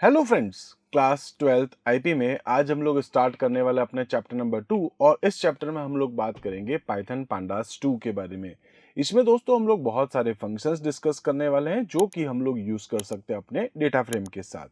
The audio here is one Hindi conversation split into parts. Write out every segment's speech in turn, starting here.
Hello friends. Class 12th IP में आज हम लोग स्टार्ट करने वाले अपने चैप्टर नंबर 2 और इस चैप्टर में हम लोग बात करेंगे पाइथन पांडास 2 के बारे में। इसमें दोस्तों हम लोग बहुत सारे फंक्शंस डिस्कस करने वाले हैं जो कि हम लोग यूज कर सकते हैं अपने डेटा फ्रेम के साथ।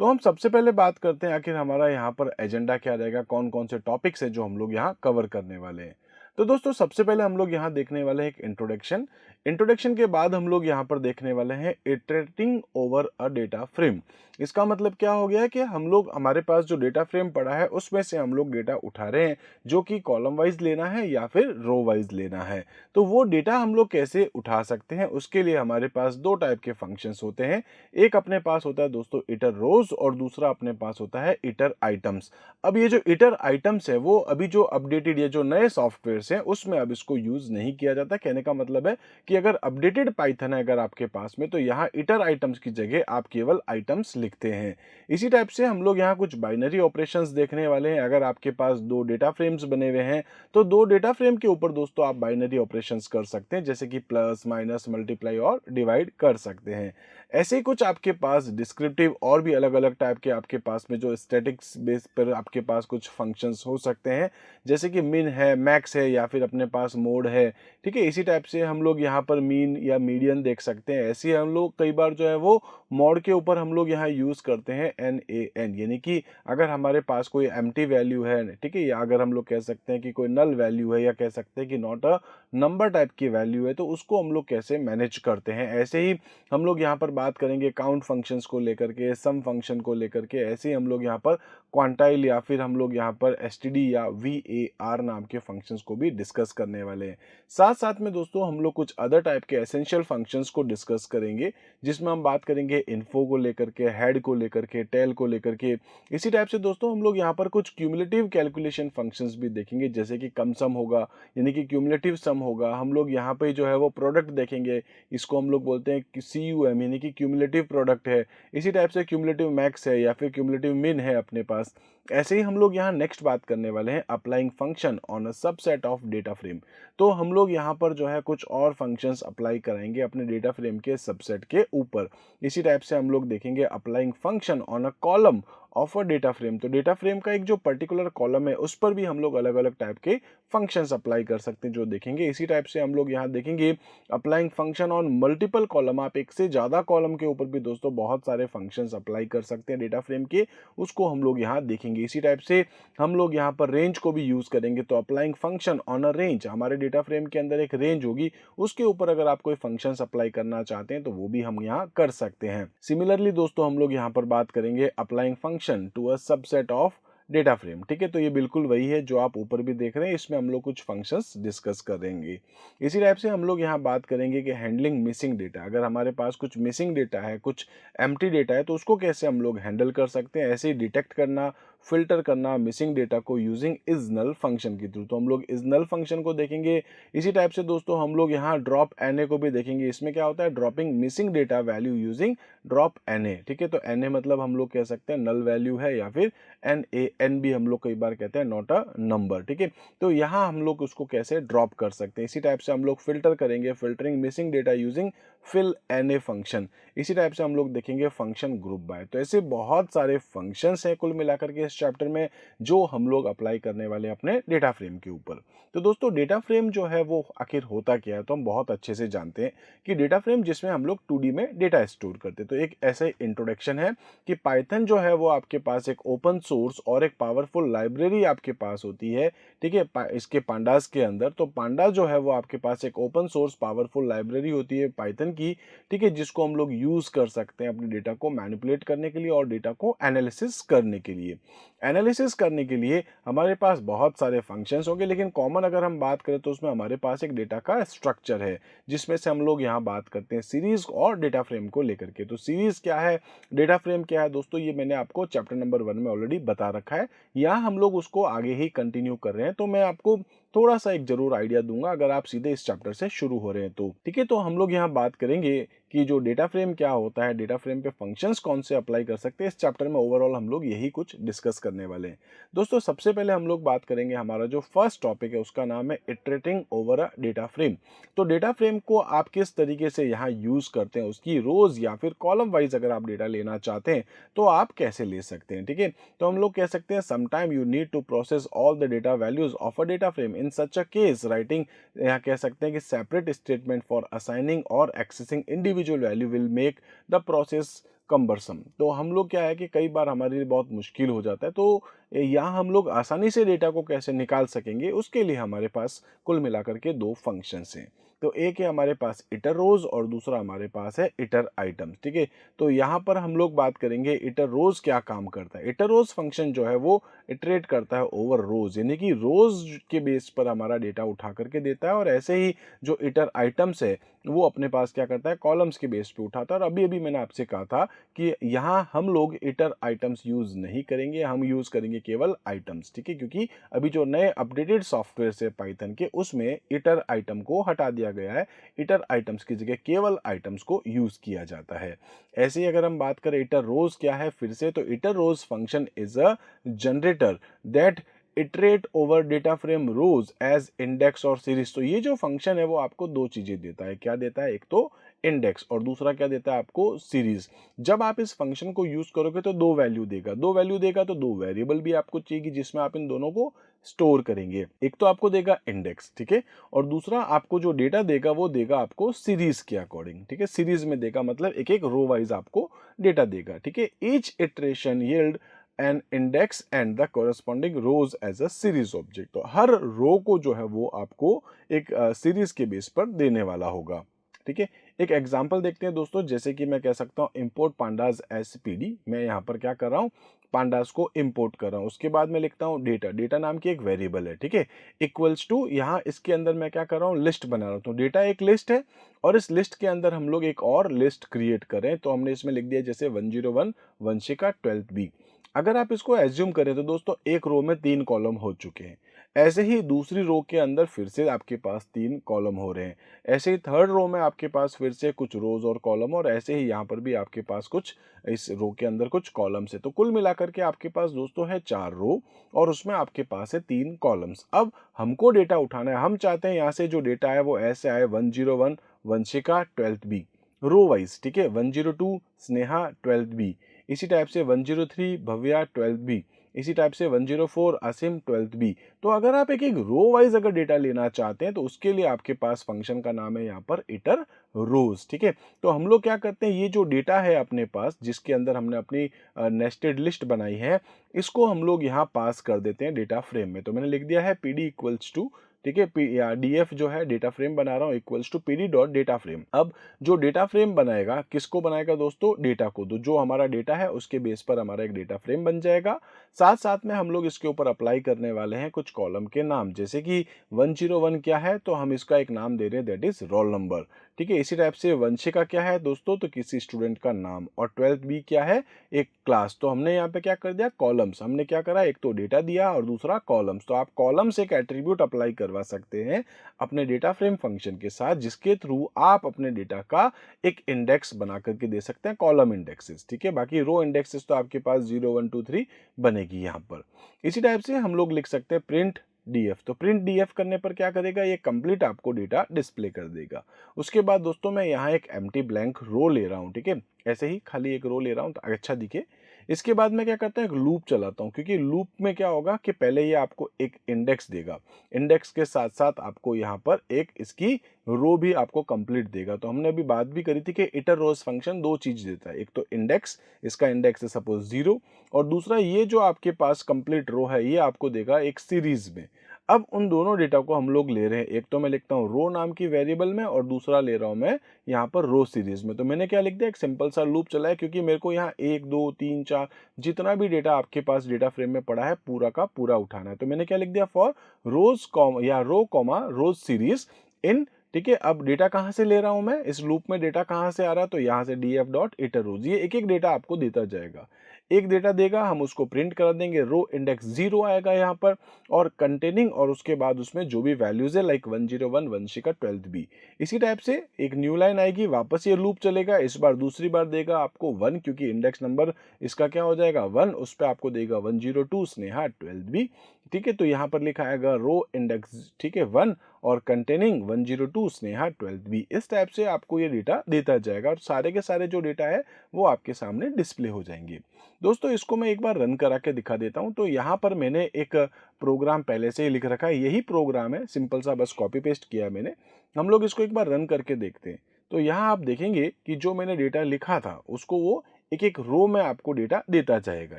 तो हम सबसे पहले बात करते हैं आखिर हमारा यहाँ पर एजेंडा क्या रहेगा, कौन कौन से टॉपिक्स है जो हम लोग यहाँ कवर करने वाले हैं। तो दोस्तों सबसे पहले हम लोग यहाँ देखने वाले हैं एक इंट्रोडक्शन। इंट्रोडक्शन के बाद हम लोग यहाँ पर देखने वाले हैं iterating over a data frame. इसका मतलब क्या हो गया है कि हम लोग हमारे पास जो डेटा फ्रेम पड़ा है उसमें से हम लोग डेटा उठा रहे हैं जो कि कॉलम वाइज लेना है या फिर रो वाइज लेना है। तो वो डेटा हम लोग कैसे उठा सकते हैं, उसके लिए हमारे पास दो टाइप के फंक्शंस होते हैं। एक अपने पास होता है दोस्तों इटर रोज और दूसरा अपने पास होता है इटर आइटम्स। अब ये जो इटर आइटम्स है वो अभी जो अपडेटेड या जो नए सॉफ्टवेयर हैं उसमें अब इसको यूज नहीं किया जाता। कहने का मतलब है कि अगर अपडेटेड पाइथन है अगर आपके पास में, तो यहाँ इटर आइटम्स की जगह आप केवल आइटम्स लिखते हैं। इसी टाइप से हम लोग यहाँ कुछ बाइनरी ऑपरेशंस देखने वाले हैं। अगर आपके पास दो डेटा फ्रेम्स बने हुए हैं तो दो डेटा फ्रेम के ऊपर दोस्तों आप बाइनरी ऑपरेशंस कर सकते हैं, जैसे कि प्लस माइनस मल्टीप्लाई और डिवाइड कर सकते हैं। ऐसे ही कुछ आपके पास डिस्क्रिप्टिव और भी अलग अलग टाइप के आपके पास में जो स्टैटिक्स बेस पर आपके पास कुछ फंक्शंस हो सकते हैं, जैसे कि मिन है, मैक्स है या फिर अपने पास मोड है। ठीक है, इसी टाइप से हम लोग यहाँ पर मीन या मीडियन देख सकते हैं। ऐसे ही हम लोग कई बार जो है वो मॉड के ऊपर हम लोग यहाँ यूज करते हैं NaN, यानी कि अगर हमारे पास कोई एम्प्टी वैल्यू है, ठीक है, या अगर हम लोग कह सकते हैं कि कोई नल वैल्यू है या कह सकते हैं कि नॉट अ नंबर टाइप की वैल्यू है, तो उसको हम लोग कैसे मैनेज करते हैं। ऐसे ही हम लोग यहाँ पर बात करेंगे काउंट फंक्शंस को लेकर के, सम फंक्शन को लेकर के। ऐसे ही हम लोग यहाँ पर क्वांटाइल या फिर हम लोग यहाँ पर एसटीडी या VAR नाम के फंक्शंस को भी डिस्कस करने वाले हैं। साथ साथ में दोस्तों हम लोग कुछ अदर टाइप के एसेंशियल फंक्शंस को डिस्कस करेंगे, जिसमें हम बात करेंगे इन्फो को लेकर के, हेड को लेकर के, टेल को लेकर के। इसी टाइप से दोस्तों हम लोग यहाँ पर कुछ क्यूमुलेटिव कैलकुलेशन फंक्शंस भी देखेंगे, जैसे कि कम सम होगा यानी कि क्यूमुलेटिव सम होगा। हम लोग यहाँ पे जो है वो प्रोडक्ट देखेंगे, इसको हम लोग बोलते हैं कि CUM यानी कि क्यूमुलेटिव प्रोडक्ट है। इसी टाइप से क्यूमुलेटिव मैक्स है या फिर क्यूमुलेटिव मिन है अपने पास। ऐसे ही हम लोग यहाँ नेक्स्ट बात करने वाले हैं applying function on a subset of data frame. तो हम लोग यहाँ पर जो है कुछ और फंक्शंस अप्लाई कराएंगे अपने डेटा फ्रेम के सबसेट के ऊपर। इसी टाइप से हम लोग देखेंगे applying function on a column of a data frame. तो डेटा फ्रेम का एक जो पर्टिकुलर कॉलम है उस पर भी हम लोग अलग अलग टाइप के फंक्शंस अप्लाई कर सकते हैं जो देखेंगे। इसी टाइप से हम लोग यहाँ देखेंगे applying function on multiple column. आप एक से ज़्यादा कॉलम के ऊपर भी दोस्तों बहुत सारे फंक्शंस अप्लाई कर सकते हैं डेटा फ्रेम के, उसको हम लोग यहाँ देखेंगे। इसी टाइप से हम लोग यहाँ पर रेंज को भी यूज़ करेंगे। तो applying function on a range, हमारे डेटा फ्रेम के अंदर एक रेंज होगी, उसके ऊपर अगर आप कोई फंक्शन अप्लाई करना चाहते हैं तो वो भी हम यहाँ कर सकते हैं। सिमिलरली दोस्तों हम लोग यहाँ पर बात करेंगे applying function to a subset of data frame. ठीक है, तो ये बिल्कुल वही है जो आप ऊपर भी देख रहे हैं, इसमें हम लोग कुछ फंक्शंस डिस्कस करेंगे। इसी टाइप से हम लोग यहाँ बात करेंगे कि हैंडलिंग मिसिंग डेटा। अगर हमारे पास कुछ मिसिंग डेटा है, कुछ एम्प्टी डेटा है, तो उसको कैसे हम लोग हैंडल कर सकते हैं। ऐसे ही डिटेक्ट करना, फिल्टर करना मिसिंग डेटा को यूजिंग इज नल फंक्शन के थ्रू। तो हम लोग इज नल फंक्शन को देखेंगे। इसी टाइप से दोस्तों हम लोग यहाँ ड्रॉप NA को भी देखेंगे। इसमें क्या होता है, dropping missing data value using drop NA। ठीक है, तो NA मतलब हम लोग कह सकते हैं नल वैल्यू है, या फिर NaN भी हम लोग कई बार कहते हैं नॉट अ नंबर। ठीक है, तो यहाँ हम लोग उसको कैसे ड्रॉप कर सकते हैं। इसी टाइप से हम लोग फिल्टर करेंगे, filtering missing data using fill NA function. इसी टाइप से हम लोग देखेंगे फंक्शन ग्रुप बाय। तो ऐसे बहुत सारे फंक्शंस हैं कुल मिलाकर के इस चैप्टर में जो हम लोग अप्लाई करने वाले हैं अपने डेटा फ्रेम के ऊपर। तो दोस्तों डेटा फ्रेम जो है वो आखिर होता क्या है, तो हम बहुत अच्छे से जानते हैं कि डेटा फ्रेम जिसमें हम लोग 2D में डेटा स्टोर करते हैं। तो एक ऐसे इंट्रोडक्शन है कि पाइथन जो है वो आपके पास एक ओपन सोर्स और एक पावरफुल लाइब्रेरी आपके पास होती है। ठीक है, इसके पांडास के अंदर। तो पांडा जो है वो आपके पास एक ओपन सोर्स पावरफुल लाइब्रेरी होती है पाइथन की। ठीक है, जिसको हम लोग यूज कर सकते हैं अपने डेटा को मैनिपुलेट करने के लिए और डेटा को एनालिसिस करने के लिए। एनालिसिस करने के लिए हमारे पास बहुत सारे फंक्शंस होंगे, लेकिन कॉमन अगर हम बात करें तो उसमें हमारे पास एक डेटा का स्ट्रक्चर है, जिसमें से हम लोग यहाँ बात करते हैं सीरीज और डेटा फ्रेम को लेकर के। तो सीरीज क्या है, डेटा फ्रेम क्या है दोस्तों, ये मैंने आपको चैप्टर नंबर 1 में ऑलरेडी बता रखा है। यहाँ हम लोग उसको आगे ही कंटिन्यू कर रहे हैं, तो मैं आपको थोड़ा सा एक जरूर आइडिया दूंगा अगर आप सीधे इस चैप्टर से शुरू हो रहे हैं तो। ठीक है, तो हम लोग यहाँ बात करेंगे कि जो डेटा फ्रेम क्या होता है, डेटा फ्रेम पे फंक्शंस कौन से अप्लाई कर सकते हैं, इस चैप्टर में ओवरऑल हम लोग यही कुछ डिस्कस करने वाले हैं। दोस्तों सबसे पहले हम लोग बात करेंगे, हमारा जो फर्स्ट टॉपिक है उसका नाम है iterating over a data frame. तो डेटा फ्रेम को आप किस तरीके से यहाँ यूज़ करते हैं, उसकी रोज़ या फिर कॉलम वाइज अगर आप डेटा लेना चाहते हैं तो आप कैसे ले सकते हैं, ठीक है। तो हम लोग कह सकते हैं sometime you need to process all the data values of a data frame in such a case writing, यहाँ कह सकते हैं कि सेपरेट स्टेटमेंट फॉर असाइनिंग और accessing individual value will make the process cumbersome. तो हम लोग क्या है कि कई बार हमारे लिए बहुत मुश्किल हो जाता है, तो यहाँ हम लोग आसानी से डेटा को कैसे निकाल सकेंगे, उसके लिए हमारे पास कुल मिलाकर के दो फंक्शंस हैं। तो एक है हमारे पास इटर रोज और दूसरा हमारे पास है इटर आइटम्स, ठीक है। तो यहाँ पर हम लोग बात करेंगे इटर रोज क्या काम करता है। इटर रोज फंक्शन जो है वो इटरेट करता है ओवर रोज, यानी कि रोज के बेस पर हमारा डेटा उठा करके देता है, और ऐसे ही जो इटर आइटम्स है वो अपने पास क्या करता है, कॉलम्स के बेस पे उठाता है। और अभी अभी मैंने आपसे कहा था कि यहाँ हम लोग इटर आइटम्स यूज नहीं करेंगे, हम यूज करेंगे केवल आइटम्स, ठीक है, क्योंकि अभी जो नए अपडेटेड सॉफ्टवेयर है पाइथन के उसमें इटर आइटम को हटा दिया गया है। इटर आइटम्स की जगह केवल आइटम्स को यूज किया जाता है। ऐसे ही अगर हम बात करें इटर रोज क्या है फिर से, तो iterrows function is a generator that iterate over data frame rows as index और सीरीज। तो ये जो फंक्शन है वो आपको दो चीजें देता है, क्या देता है, एक तो इंडेक्स और दूसरा क्या देता है आपको, सीरीज। जब आप इस फंक्शन को यूज करोगे तो दो वैल्यू देगा, दो वैल्यू देगा तो दो वेरिएबल भी आपको चाहिए जिसमें आप इन दोनों को स्टोर करेंगे। एक तो आपको देगा इंडेक्स, ठीक है, और दूसरा आपको जो डेटा देगा वो देगा आपको सीरीज के अकॉर्डिंग, ठीक है। सीरीज में देगा मतलब एक एक रो वाइज आपको डेटा देगा, ठीक है। Each iteration yield an index and the corresponding rows as a series object. तो हर रो को जो है वो आपको एक सीरीज के बेस पर देने वाला होगा, ठीक है। एक एग्जांपल देखते हैं दोस्तों, जैसे कि मैं कह सकता हूं import pandas S P D. मैं यहां पर क्या कर रहा हूं, पांडास को इंपोर्ट कर रहा हूं। उसके बाद मैं लिखता हूं डेटा, डेटा नाम की एक वेरिएबल है, ठीक है, इक्वल्स टू, यहाँ इसके अंदर मैं क्या कर रहा हूं, लिस्ट बना रहा हूं। तो डेटा एक लिस्ट है और इस लिस्ट के अंदर हम लोग एक और लिस्ट क्रिएट करें, तो हमने इसमें लिख दिया जैसे 101 वंशिका 12th बी। अगर आप इसको एज्यूम करें तो दोस्तों एक रो में 3 कॉलम हो चुके हैं। ऐसे ही दूसरी रो के अंदर फिर से आपके पास 3 कॉलम हो रहे हैं। ऐसे ही थर्ड रो में आपके पास फिर से कुछ रोज और कॉलम, और ऐसे ही यहाँ पर भी आपके पास कुछ इस रो के अंदर कुछ कॉलम्स है। तो कुल मिलाकर के आपके पास दोस्तों है 4 रो और उसमें आपके पास है 3 कॉलम्स। अब हमको डेटा उठाना है, हम चाहते हैं यहाँ से जो डेटा है वो ऐसे आए 101 Vanshika 12th B row wise, ठीक है, 102 स्नेहा 12th बी, इसी टाइप से 103 भव्या 12th बी, इसी टाइप से 104 असीम 12th बी। तो अगर आप एक एक रो वाइज अगर डेटा लेना चाहते हैं तो उसके लिए आपके पास फंक्शन का नाम है यहाँ पर इटर रोज, ठीक है। तो हम लोग क्या करते हैं, ये जो डेटा है अपने पास जिसके अंदर हमने अपनी नेस्टेड लिस्ट बनाई है, इसको हम लोग यहाँ पास कर देते हैं डेटा फ्रेम में। तो मैंने लिख दिया है पी डी इक्वल्स टू, ठीक है, या डीएफ जो है डेटा फ्रेम बना रहा हूँ equals to PD dot data frame. अब जो डेटा फ्रेम बनाएगा किसको बनाएगा दोस्तों, डेटा को। तो जो हमारा डेटा है उसके बेस पर हमारा एक डेटा फ्रेम बन जाएगा। साथ साथ में हम लोग इसके ऊपर अप्लाई करने वाले हैं कुछ कॉलम के नाम, जैसे कि 101 क्या है तो हम इसका एक नाम दे रहे हैं दैट इज रोल नंबर, ठीक है। इसी टाइप से वंशिका क्या है दोस्तों, तो किसी स्टूडेंट का नाम, और 12th बी क्या है, एक क्लास। तो हमने यहाँ पे क्या कर दिया, कॉलम्स। हमने क्या करा, एक तो डेटा दिया और दूसरा कॉलम्स। तो आप कॉलम्स एक एट्रीब्यूट अप्लाई करवा सकते हैं अपने डेटा फ्रेम फंक्शन के साथ, जिसके थ्रू आप अपने डेटा का एक इंडेक्स बना करके दे सकते हैं, कॉलम इंडेक्सेस, ठीक है। बाकी रो इंडेक्सेस तो आपके पास 0 1 2 3 बनेगी यहाँ पर। इसी टाइप से हम लोग लिख सकते हैं प्रिंट डीएफ। तो प्रिंट डीएफ करने पर क्या करेगा, ये कंप्लीट आपको डेटा डिस्प्ले कर देगा। उसके बाद दोस्तों मैं यहाँ एक एम्प्टी ब्लैंक रो ले रहा हूँ, ठीक है, ऐसे ही खाली एक रो ले रहा हूँ तो अच्छा दिखे। इसके बाद मैं क्या करता हूँ, एक लूप चलाता हूँ, क्योंकि लूप में क्या होगा कि पहले ये आपको एक इंडेक्स देगा, इंडेक्स के साथ साथ आपको यहाँ पर एक इसकी रो भी आपको कंप्लीट देगा। तो हमने अभी बात भी करी थी कि इटर रोज फंक्शन दो चीज देता है, एक तो इंडेक्स, इसका इंडेक्स है सपोज 0, और दूसरा ये जो आपके पास कंप्लीट रो है ये आपको देगा एक सीरीज में। अब उन दोनों डेटा को हम लोग ले रहे हैं, एक तो मैं लिखता हूँ रो नाम की वेरिएबल में और दूसरा ले रहा हूँ मैं यहाँ पर रो सीरीज में। तो मैंने क्या लिख दिया, एक सिंपल सा लूप चला है, क्योंकि मेरे को यहाँ 1 2 3 4 जितना भी डेटा आपके पास डेटा फ्रेम में पड़ा है पूरा का पूरा उठाना है। तो मैंने क्या लिख दिया, फॉर रोज कॉमा या row comma rose series in, ठीक है। अब डेटा कहाँ से ले रहा हूं मैं, इस लूप में डेटा कहाँ से आ रहा है, तो यहाँ से df डॉट इटर रोज, ये एक एक डेटा आपको देता जाएगा। एक डेटा देगा, हम उसको प्रिंट कर देंगे, रो इंडेक्स 0 आएगा यहाँ पर, और कंटेनिंग और उसके बाद उसमें जो भी वैल्यूज है लाइक 101 वंशी का 12th बी। इसी टाइप से एक न्यू लाइन आएगी, वापस ये लूप चलेगा, इस बार दूसरी बार देगा आपको 1 क्योंकि इंडेक्स नंबर इसका क्या हो जाएगा 1, उस पर आपको देगा 102 स्नेहा 12th बी। ठीक है, तो यहाँ पर लिखा आएगा रो इंडेक्स, ठीक है 1 और कंटेनिंग 102 स्नेहा 12th बी। इस टाइप से आपको ये डेटा देता जाएगा और सारे के सारे जो डेटा है वो आपके सामने डिस्प्ले हो जाएंगे। दोस्तों इसको मैं एक बार रन करा के दिखा देता हूँ। तो यहाँ पर मैंने एक प्रोग्राम पहले से ही लिख रखा है, यही प्रोग्राम है, सिंपल सा बस कॉपी पेस्ट किया मैंने। हम लोग इसको एक बार रन करके देखते हैं। तो यहाँ आप देखेंगे कि जो मैंने डेटा लिखा था उसको वो एक एक रो में आपको डेटा देता जाएगा।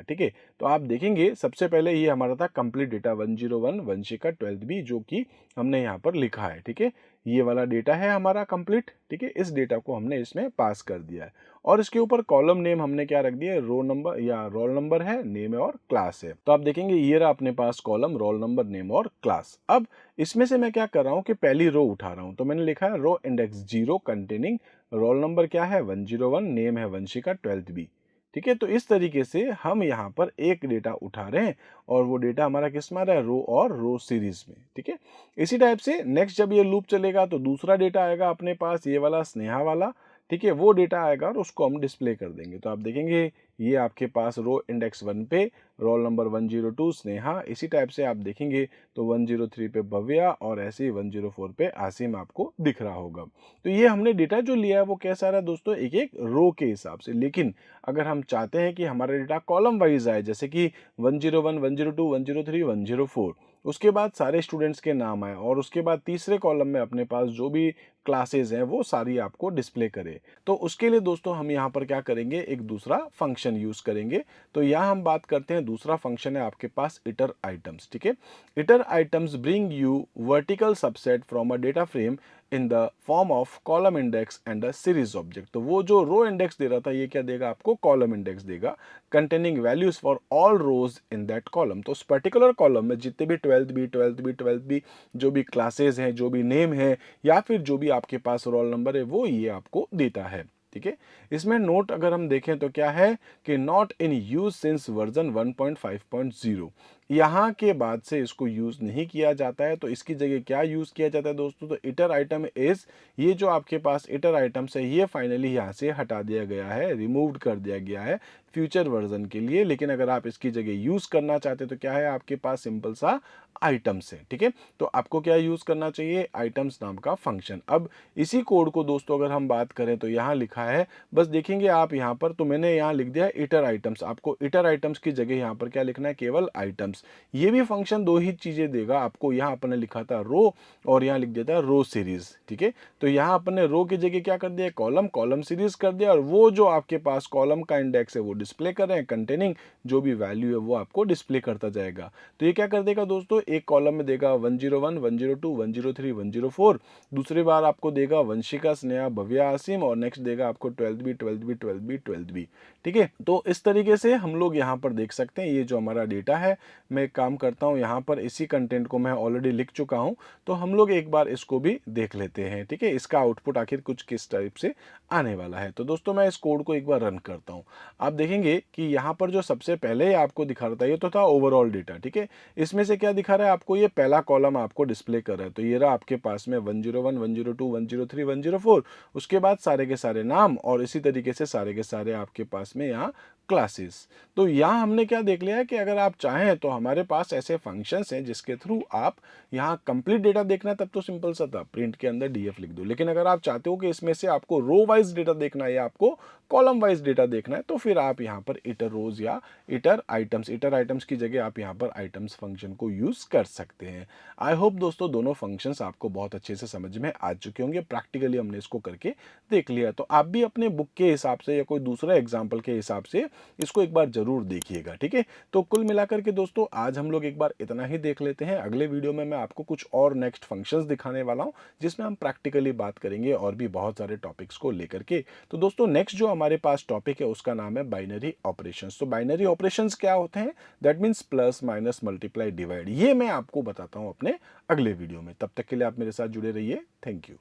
ठीक है, तो आप देखेंगे सबसे पहले ये हमारा था complete data 101 Vanshika 12th B, जो कि हमने यहाँ पर लिखा है। ठीक है, ये वाला डेटा है हमारा कंप्लीट। ठीक है, इस डेटा को हमने इसमें पास कर दिया है और इसके ऊपर कॉलम नेम हमने क्या रख दिया है, रो नंबर या रोल नंबर है, नेम है और क्लास है। तो आप देखेंगे ये रहा अपने पास कॉलम रोल नंबर, नेम और क्लास। अब इसमें से मैं क्या कर रहा हूँ कि पहली रो उठा रहा हूँ, तो मैंने लिखा है row index 0 containing roll number क्या है 101, नेम है वंशिका 12th बी। ठीक है, तो इस तरीके से हम यहाँ पर एक डेटा उठा रहे हैं और वो डेटा हमारा किस में आ रहा है, रो और रो सीरीज में। ठीक है, इसी टाइप से नेक्स्ट जब ये लूप चलेगा तो दूसरा डेटा आएगा अपने पास, ये वाला स्नेहा वाला। ठीक है, वो डेटा आएगा और उसको हम डिस्प्ले कर देंगे। तो आप देखेंगे ये आपके पास रो इंडेक्स 1 पे रोल नंबर 102 स्नेहा, इसी टाइप से आप देखेंगे तो 103 पे भव्या और ऐसे ही 104 पे आसिम आपको दिख रहा होगा। तो ये हमने डेटा जो लिया है वो कैसा रहा दोस्तों, एक एक रो के हिसाब से। लेकिन अगर हम चाहते हैं कि हमारा डेटा कॉलम वाइज आए, जैसे कि 101, 102, 103, 104, उसके बाद सारे स्टूडेंट्स के नाम आए और उसके बाद तीसरे कॉलम में अपने पास जो भी क्लासेस हैं वो सारी आपको डिस्प्ले करे, तो उसके लिए दोस्तों हम यहाँ पर क्या करेंगे, एक दूसरा फंक्शन यूज करेंगे। तो यहाँ हम बात करते हैं, दूसरा फंक्शन है आपके पास इटर आइटम्स। ठीक है, hitter items bring you vertical subset from a data frame in the form of column index and a series object. तो वो जो रो इंडेक्स दे रहा था ये क्या देगा आपको, कॉलम इंडेक्स देगा containing values for all rows in that column. तो उस पर्टिकुलर कॉलम में जितने भी 12th B 12th B 12th B जो भी क्लासेस हैं, जो भी नेम है या फिर जो भी आपके पास रोल नंबर है, वो ये आपको देता है। ठीक है, इसमें नोट अगर हम देखें तो क्या है कि not in use since version 1.5.0, यहाँ के बाद से इसको यूज नहीं किया जाता है। तो इसकी जगह क्या यूज किया जाता है दोस्तों, तो इटर आइटम इज, ये जो आपके पास इटर आइटम्स है ये फाइनली यहाँ से हटा दिया गया है, रिमूव कर दिया गया है फ्यूचर वर्जन के लिए। लेकिन अगर आप इसकी जगह यूज करना चाहते तो क्या है आपके पास, सिंपल सा आइटम्स है। ठीक है, तो आपको क्या यूज करना चाहिए, आइटम्स नाम का फंक्शन। अब इसी कोड को दोस्तों अगर हम बात करें तो यहाँ लिखा है, बस देखेंगे आप यहाँ पर, तो मैंने यहाँ लिख दिया इटर आइटम्स। आपको इटर आइटम्स की जगह यहाँ पर क्या लिखना है, केवल आइटम्स। ये भी फंक्शन दो ही चीजें देगा आपको, यहाँ अपने लिखा था रो और यहाँ लिख दिया था रो सीरीज। ठीक है, तो यहाँ अपने रो की जगह क्या कर दिया, कॉलम, कॉलम सीरीज कर दिया, और वो जो आपके पास कॉलम का इंडेक्स है वो डिस्प्ले कर रहे हैं, कंटेनिंग जो भी वैल्यू है वो आपको डिस्प्ले करता जाएगा। तो ये क्या कर देगा दोस्तों, एक कॉलम में देगा 101, 102, 103, 104, दूसरी बार आपको देगा वंशिका स्नेहा भव्या आसिम, और नेक्स्ट देगा आपको 12th B 12th B 12th B 12th B. ठीक है, तो इस तरीके से हम लोग यहाँ पर देख सकते हैं ये जो हमारा डेटा है। मैं एक काम करता हूँ, यहाँ पर इसी कंटेंट को मैं ऑलरेडी लिख चुका हूँ, तो हम लोग एक बार इसको भी देख लेते हैं। ठीक है, इसका आउटपुट आखिर कुछ किस टाइप से आने वाला है। तो दोस्तों मैं इस कोड को एक बार रन करता हूँ। आप देखेंगे कि यहाँ पर जो सबसे पहले आपको दिखा रहा था ये तो था ओवरऑल डेटा। ठीक है, इसमें से क्या दिखा रहा है आपको, ये पहला कॉलम आपको डिस्प्ले कर रहा है। तो ये रहा आपके पास में 101, 102, 103, 104, उसके बाद सारे के सारे नाम और इसी तरीके से सारे के सारे आपके पास में यहाँ क्लासेस। तो यहाँ हमने क्या देख लिया है कि अगर आप चाहें तो हमारे पास ऐसे फंक्शंस हैं जिसके थ्रू आप यहाँ कंप्लीट डेटा देखना है, तब तो सिंपल सा था, प्रिंट के अंदर डीएफ लिख दो। लेकिन अगर आप चाहते हो कि इसमें से आपको रो वाइज डेटा देखना है या आपको कॉलम वाइज डेटा देखना है, तो फिर आप यहाँ पर इटर रोज या इटर आइटम्स की जगह आप यहाँ पर आइटम्स फंक्शन को यूज कर सकते हैं। आई होप दोस्तों दोनों फंक्शंस आपको बहुत अच्छे से समझ में आ चुके होंगे, प्रैक्टिकली हमने इसको करके देख लिया। तो आप भी अपने बुक के हिसाब से या कोई दूसरा एग्जाम्पल के हिसाब से इसको एक बार जरूर देखिएगा। ठीक है, तो कुल मिलाकर के दोस्तों आज हम लोग एक बार इतना ही देख लेते हैं। अगले वीडियो में मैं आपको कुछ और नेक्स्ट फंक्शंस दिखाने वाला हूं जिसमें हम प्रैक्टिकली बात करेंगे और भी बहुत सारे टॉपिक्स को लेकर के। तो दोस्तों नेक्स्ट जो हमारे पास टॉपिक है उसका नाम है बाइनरी ऑपरेशंस। तो बाइनरी ऑपरेशंस क्या होते हैं, that means plus minus multiply divide, ये मैं आपको बताता हूं अपने अगले वीडियो में। तब तक के लिए आप मेरे साथ जुड़े रहिए। Thank you.